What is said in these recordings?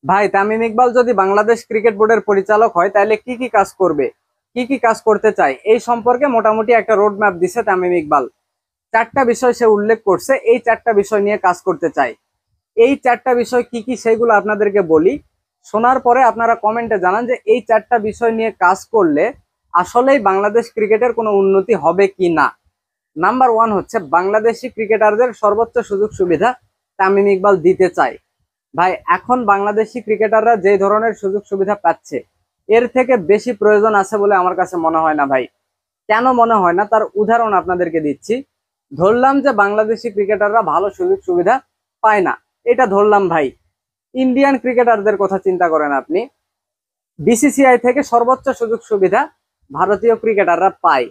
ভাই তামিম ইকবাল যদি বাংলাদেশ ক্রিকেট বোর্ডের পরিচালক হয় তাহলে কি কি কাজ করবে, কি কি কাজ করতে চায় এই সম্পর্কে মোটামুটি একটা রোড ম্যাপ দিছে তামিম ইকবাল। চারটা বিষয় সে উল্লেখ করছে, এই চারটা বিষয় নিয়ে কাজ করতে চায়। এই চারটা বিষয় কি কি সেগুলো আপনাদেরকে বলি, শোনার পরে আপনারা কমেন্টে জানান যে এই চারটা বিষয় নিয়ে কাজ করলে আসলেই বাংলাদেশ ক্রিকেটের কোনো উন্নতি হবে কি না। নাম্বার ওয়ান হচ্ছে বাংলাদেশি ক্রিকেটারদের সর্বোচ্চ সুযোগ সুবিধা তামিম ইকবাল দিতে চায়। ভাই এখন বাংলাদেশি ক্রিকেটাররা যে ধরনের সুযোগ সুবিধা পাচ্ছে এর থেকে বেশি প্রয়োজন আছে বলে আমার কাছে মনে হয় না ভাই। কেন মনে হয় না তার উদাহরণ আপনাদেরকে দিচ্ছি। ধরলাম যে বাংলাদেশি ক্রিকেটাররা ভালো সুযোগ সুবিধা পায় না, এটা ধরলাম ভাই। ইন্ডিয়ান ক্রিকেটারদের কথা চিন্তা করেন আপনি, বিসিসিআই থেকে সর্বোচ্চ সুযোগ সুবিধা ভারতীয় ক্রিকেটাররা পায়।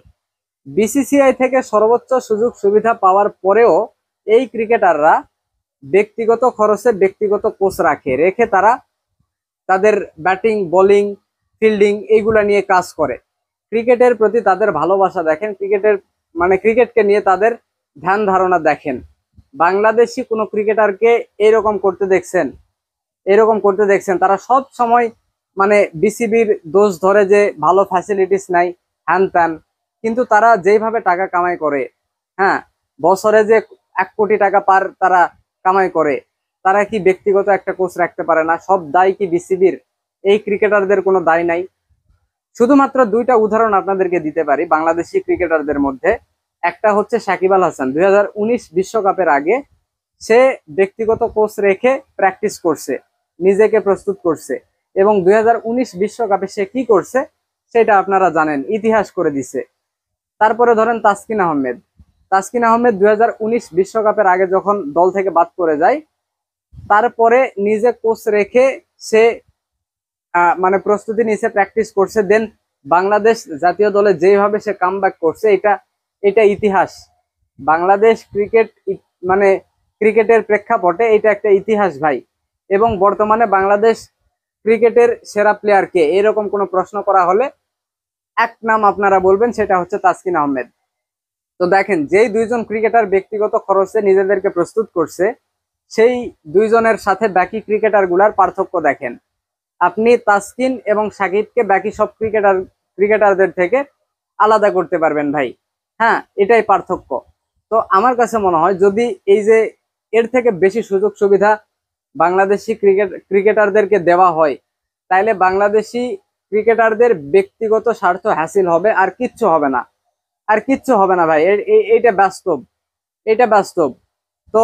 বিসিসিআই থেকে সর্বোচ্চ সুযোগ সুবিধা পাওয়ার পরেও এই ক্রিকেটাররা ব্যক্তিগত খরচে ব্যক্তিগত কোচ রেখে তারা তাদের ব্যাটিং বোলিং ফিল্ডিং এইগুলা নিয়ে কাজ করে। ক্রিকেটের প্রতি তাদের ভালোবাসা দেখেন, ক্রিকেটকে নিয়ে তাদের ধ্যান ধারণা দেখেন। বাংলাদেশি কোনো ক্রিকেটারকে এরকম করতে দেখছেন? এরকম করতে দেখছেন? তারা সব সময় বিসিবির দোষ ধরে যে ভালো ফ্যাসিলিটিস নাই, হ্যান ত্যান। কিন্তু তারা যেইভাবে টাকা কামাই করে, হ্যাঁ, বছরে যে 1 কোটি টাকা পার তারা কামাই করে, তারা কি ব্যক্তিগত একটা কোচ রাখতে পারে না? সব দায় কি বিসিবির? এই ক্রিকেটারদের কোনো দায় নাই? শুধুমাত্র দুইটা উদাহরণ আপনাদেরকে দিতে পারি বাংলাদেশি ক্রিকেটারদের মধ্যে। একটা হচ্ছে সাকিব আল হাসান, 2019 বিশ্বকাপের আগে সে ব্যক্তিগত কোচ রেখে প্র্যাকটিস করছে, নিজেকে প্রস্তুত করছে, এবং 2019 বিশ্বকাপে সে কি করছে সেটা আপনারা জানেন, ইতিহাস করে দিছে। তারপরে ধরেন তাসকিন আহমেদ। তাসকিন আহমেদ 2019 বিশ্বকাপের আগে যখন দল থেকে বাদ পড়ে যায়, তারপরে নিজে কোচ রেখে সে প্রস্তুতি নিয়েছে, প্র্যাকটিস করছে, দেন বাংলাদেশ জাতীয় দলে যেভাবে সে কামব্যাক করছে, এটা এটা ইতিহাস। বাংলাদেশ ক্রিকেট মানে ক্রিকেটের প্রেক্ষাপটে এটা একটা ইতিহাস ভাই। এবং বর্তমানে বাংলাদেশ ক্রিকেটের সেরা প্লেয়ার কে, এরকম কোনো প্রশ্ন করা হলে এক নাম আপনারা বলবেন, সেটা হচ্ছে তাসকিন আহমেদ। তো দেখেন, যেই দুইজন ক্রিকেটার ব্যক্তিগত খরচে নিজেদেরকে প্রস্তুত করছে, সেই দুইজনের সাথে বাকি ক্রিকেটার গুলার পার্থক্য দেখেন। আপনি তাসকিন এবং সাকিবকে বাকি সব ক্রিকেটারদের থেকে আলাদা করতে পারবেন ভাই। হ্যাঁ, এটাই পার্থক্য। তো আমার কাছে মনে হয় যদি এই যে এর থেকে বেশি সুযোগ সুবিধা বাংলাদেশি ক্রিকেটারদেরকে দেওয়া হয়, তাইলে বাংলাদেশি ক্রিকেটারদের ব্যক্তিগত স্বার্থ হাসিল হবে, আর কিচ্ছু হবে না। আর কিচ্ছু হবে না ভাই, এইটা বাস্তব, এটা বাস্তব। তো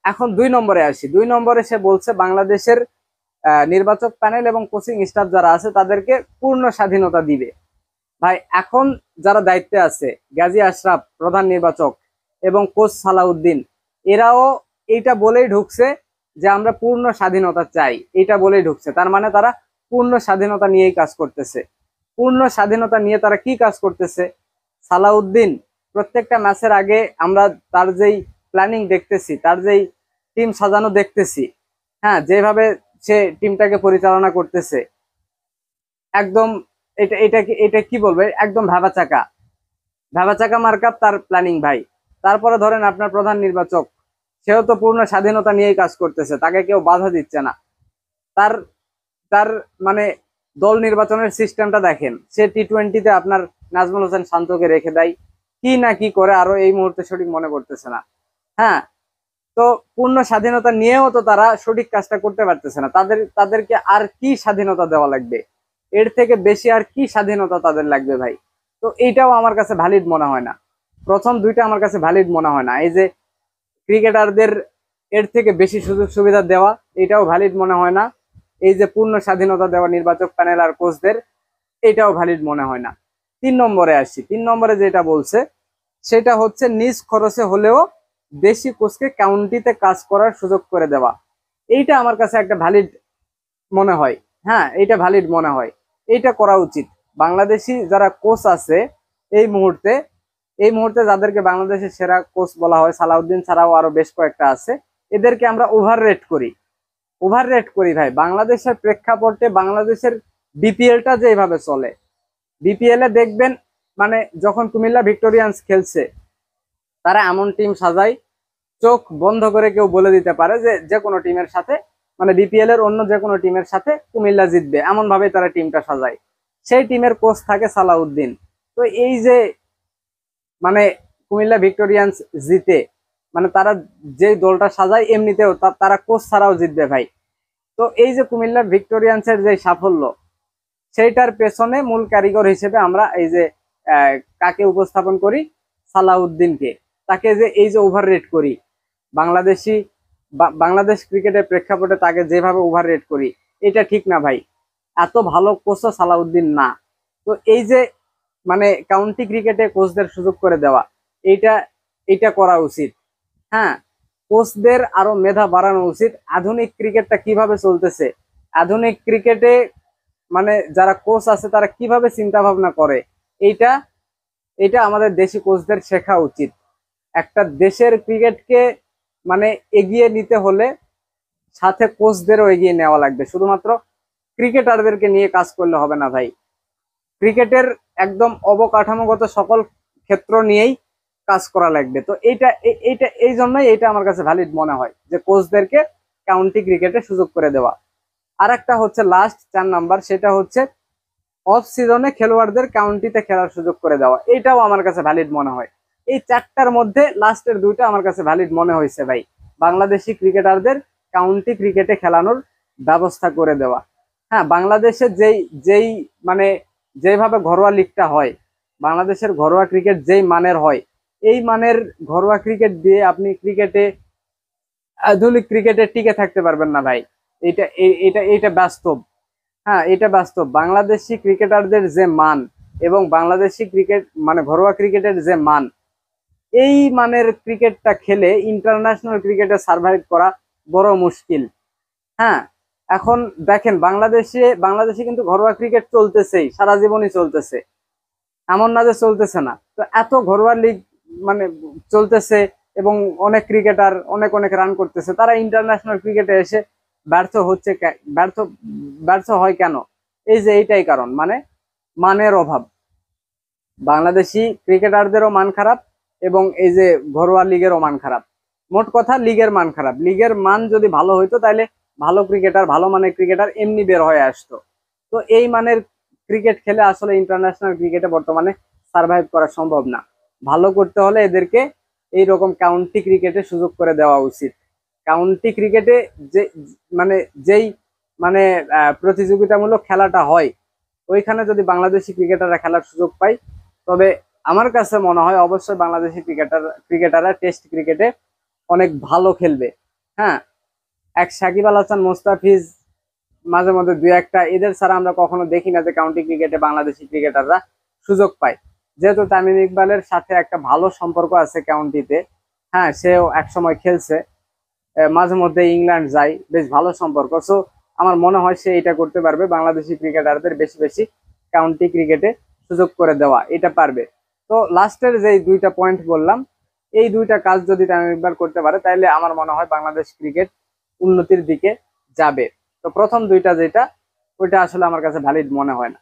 এখন 2 নম্বরে আসি। 2 নম্বরে সে বলছে বাংলাদেশের নির্বাচক প্যানেল এবং কোচিং স্টাফ যারা আছে তাদেরকে পূর্ণ স্বাধীনতা দিবে। ভাই এখন যারা দায়িত্বে আছে, গাজী আশরাফ প্রধান নির্বাচক এবং কোচ সালাউদ্দিন, এরাও এইটা বলেই ঢুকছে যে আমরা পূর্ণ স্বাধীনতা চাই, এইটা বলেই ঢুকছে। তার মানে তারা পূর্ণ স্বাধীনতা নিয়েই কাজ করতেছে। পূর্ণ স্বাধীনতা নিয়ে তারা কি কাজ করতেছে? সালাউদ্দিন প্রত্যেকটা ম্যাচের আগে আমরা তার যেই প্ল্যানিং দেখতেছি, তার যেই টিম সাজানো দেখতেছি, হ্যাঁ, যেভাবে সে টিমটাকে পরিচালনা করতেছে, একদম এটা কি বলবে, একদম ভেবাচাকা মার্কাপ তার প্ল্যানিং ভাই। তারপরে ধরেন আপনার প্রধান নির্বাচক, সেও তো পূর্ণ স্বাধীনতা নিয়েই কাজ করতেছে, তাকে কেউ বাধা দিচ্ছে না। তার তার মানে দল নির্বাচনের সিস্টেমটা দেখেন, সে টি-20-তে আপনার নাজমুল হোসেন শান্তকে রেখে দেয়, কি না কি করে, আরো এই মুহূর্তে সঠিক মনে করতেছে না। হ্যাঁ, তো পূর্ণ স্বাধীনতা নিয়েও তো তারা সঠিক কাজটা করতে পারতেছে না। তাদেরকে আর কি স্বাধীনতা দেওয়া লাগবে? এর থেকে বেশি আর কি স্বাধীনতা তাদের লাগবে ভাই? তো এইটাও আমার কাছে ভ্যালিড মনে হয় না। প্রথম দুইটা আমার কাছে ভ্যালিড মনে হয় না। এই যে ক্রিকেটারদের এর থেকে বেশি সুযোগ সুবিধা দেওয়া, এটাও ভ্যালিড মনে হয় না। এই যে পূর্ণ স্বাধীনতা দেওয়া নির্বাচক প্যানেল আর কোচদের, এটাও ভ্যালিড মনে হয় না। 3 নম্বরে আসছি। 3 নম্বরে যেটা বলছে সেটা হচ্ছে নিজ খরচে হলেও দেশি কোচকে কাউন্টিতে কাজ করার সুযোগ করে দেওয়া। এইটা আমার কাছে একটা ভ্যালিড মনে হয়। হ্যাঁ, এইটা ভ্যালিড মনে হয়, এইটা করা উচিত। বাংলাদেশি যারা কোচ আছে এই মুহূর্তে এই মুহূর্তে যাদেরকে বাংলাদেশের সেরা কোচ বলা হয়, সালাউদ্দিন ছাড়াও আরো বেশ কয়েকটা আছে, এদেরকে আমরা ওভার রেট করি ভাই। বাংলাদেশের প্রেক্ষাপটে বাংলাদেশের বিপিএলটা যেভাবে চলে, বিপিএল এ দেখবেন যখন কুমিল্লা ভিক্টোরিয়ান্স খেলছে, তারা এমন টিম সাজায়, চোখ বন্ধ করে কেউ বলে দিতে পারে যে যে কোনো টিমের সাথে মানে বিপিএল এর অন্য যে কোনো টিমের সাথে কুমিল্লা জিতবে, এমন ভাবে তারা টিমটা সাজায়। সেই টিমের কোচ থাকে সালাউদ্দিন। তো এই যে মানে কুমিল্লা ভিক্টোরিয়ান্স জিতে, মানে তারা যে দলটা সাজায় এমনিতেও তারা কোচ ছাড়াও জিতবে ভাই। তো এই যে কুমিল্লা ভিক্টোরিয়ান্সের যে সাফল্য, সেইটার পেছনে মূল কারিগর হিসেবে আমরা এই যে কাকে উপস্থাপন করি, সালাউদ্দিনকে। তাকে যে এই যে ওভার রেট করি বাংলাদেশি বাংলাদেশ ক্রিকেটের প্রেক্ষাপটে তাকে যেভাবে ওভার রেট করি, এটা ঠিক না ভাই। এত ভালো কোচও সালাউদ্দিন না। তো এই যে মানে কাউন্টি ক্রিকেটে কোচদের সুযোগ করে দেওয়া, এইটা এটা করা উচিত। হ্যাঁ, কোচদের আরো মেধা বাড়ানো উচিত। আধুনিক ক্রিকেটটা কিভাবে চলতেছে, আধুনিক ক্রিকেটে মানে যারা কোচ আছে তারা কিভাবে চিন্তা ভাবনা করে, এইটা এটা আমাদের দেশি কোচদের শেখা উচিত। একটা দেশের ক্রিকেটকে মানে এগিয়ে নিতে হলে সাথে কোচদেরও এগিয়ে নেওয়া লাগবে। শুধুমাত্র ক্রিকেটারদেরকে নিয়ে কাজ করলে হবে না ভাই। ক্রিকেটের একদম অবকাঠামোগত সকল ক্ষেত্র নিয়েই কাজ করা লাগবে। তো এইটা এই জন্যই এটা আমার কাছে ভ্যালিড মনে হয় যে কোচদেরকে কাউন্টি ক্রিকেটে সুযোগ করে দেওয়া। আর একটা হচ্ছে লাস্ট 4 নাম্বার, সেটা হচ্ছে অফ সিজনে খেলোয়াড়দের কাউন্টিতে খেলার সুযোগ করে দেওয়া। এটাও আমার কাছে ভ্যালিড মনে হয়। এই 4টার মধ্যে লাস্টের 2টা আমার কাছে ভ্যালিড মনে হয়েছে ভাই। বাংলাদেশি ক্রিকেটারদের কাউন্টি ক্রিকেটে খেলানোর ব্যবস্থা করে দেওয়া। হ্যাঁ, বাংলাদেশে যেই যেই মানে যেভাবে ঘরোয়া লিগটা হয়, বাংলাদেশের ঘরোয়া ক্রিকেট যেই মানের হয়, এই মানের ঘরোয়া ক্রিকেট দিয়ে আপনি ক্রিকেটে আধুনিক ক্রিকেটে টিকে থাকতে পারবেন না ভাই। এটা এটা এটা বাস্তব। হ্যাঁ, এটা বাস্তব। বাংলাদেশি ক্রিকেটারদের যে মান এবং বাংলাদেশি ক্রিকেট মানে ঘরোয়া ক্রিকেটের যে মান, এই মানের ক্রিকেটটা খেলে ইন্টারন্যাশনাল ক্রিকেটে সার্ভাইভ করা বড় মুশকিল। হ্যাঁ, এখন দেখেন বাংলাদেশে কিন্তু ঘরোয়া ক্রিকেট চলতেছেই, সারা জীবনই চলতেছে, এমন না যে চলতেছে না। তো এত ঘরোয়া লিগ মানে চলতেছে এবং অনেক ক্রিকেটার অনেক অনেক রান করতেছে, তারা ইন্টারন্যাশনাল ক্রিকেটে এসে ব্যর্থ হচ্ছে ব্যর্থ ব্যর্থ হয় কেন? এই যে এইটাই কারণ, মানে মানের অভাব। বাংলাদেশি ক্রিকেটারদেরও মান খারাপ এবং এই যে ঘরোয়া লিগেরও মান খারাপ। মোট কথা লিগের মান খারাপ। লিগের মান যদি ভালো হইতো তাহলে ভালো ক্রিকেটার, ভালো মানের ক্রিকেটার এমনি বের হয়ে আসতো। তো এই মানের ক্রিকেট খেলে আসলে ইন্টারন্যাশনাল ক্রিকেটে বর্তমানে সার্ভাইভ করা সম্ভব না। ভালো করতে হলে এদেরকে এইরকম কাউন্টি ক্রিকেটে সুযোগ করে দেওয়া উচিত। কাউন্টি ক্রিকেটে যে মানে যেই মানে প্রতিযোগিতামূলক খেলাটা হয়, ওইখানে যদি বাংলাদেশি ক্রিকেটাররা খেলার সুযোগ পায়, তবে আমার কাছে মনে হয় অবশ্যই বাংলাদেশি ক্রিকেটাররা টেস্ট ক্রিকেটে অনেক ভালো খেলবে। হ্যাঁ, এক সাকিব আল হাসান, মোস্তাফিজ, মাঝে মধ্যে 2-1টা, এদের ছাড়া আমরা কখনো দেখি না যে কাউন্টি ক্রিকেটে বাংলাদেশি ক্রিকেটাররা সুযোগ পায়। যেহেতু তামিম ইকবালের সাথে একটা ভালো সম্পর্ক আছে কাউন্টিতে, হ্যাঁ, সেও একসময় খেলছে, মাঝে মধ্যে ইংল্যান্ড যায়, বেশ ভালো সম্পর্ক। সো আমার মনে হয় সে এটা করতে পারবে, বাংলাদেশি ক্রিকেটারদের বেশি বেশি কাউন্টি ক্রিকেটে সুযোগ করে দেওয়া, এটা পারবে। তো লাস্টের যে 2টা পয়েন্ট বললাম, এই 2টা কাজ যদি তামিম ইকবাল করতে পারে, তাহলে আমার মনে হয় বাংলাদেশ ক্রিকেট উন্নতির দিকে যাবে। তো প্রথম 2টা যেটা, ওইটা আসলে আমার কাছে ভ্যালিড মনে হয় না।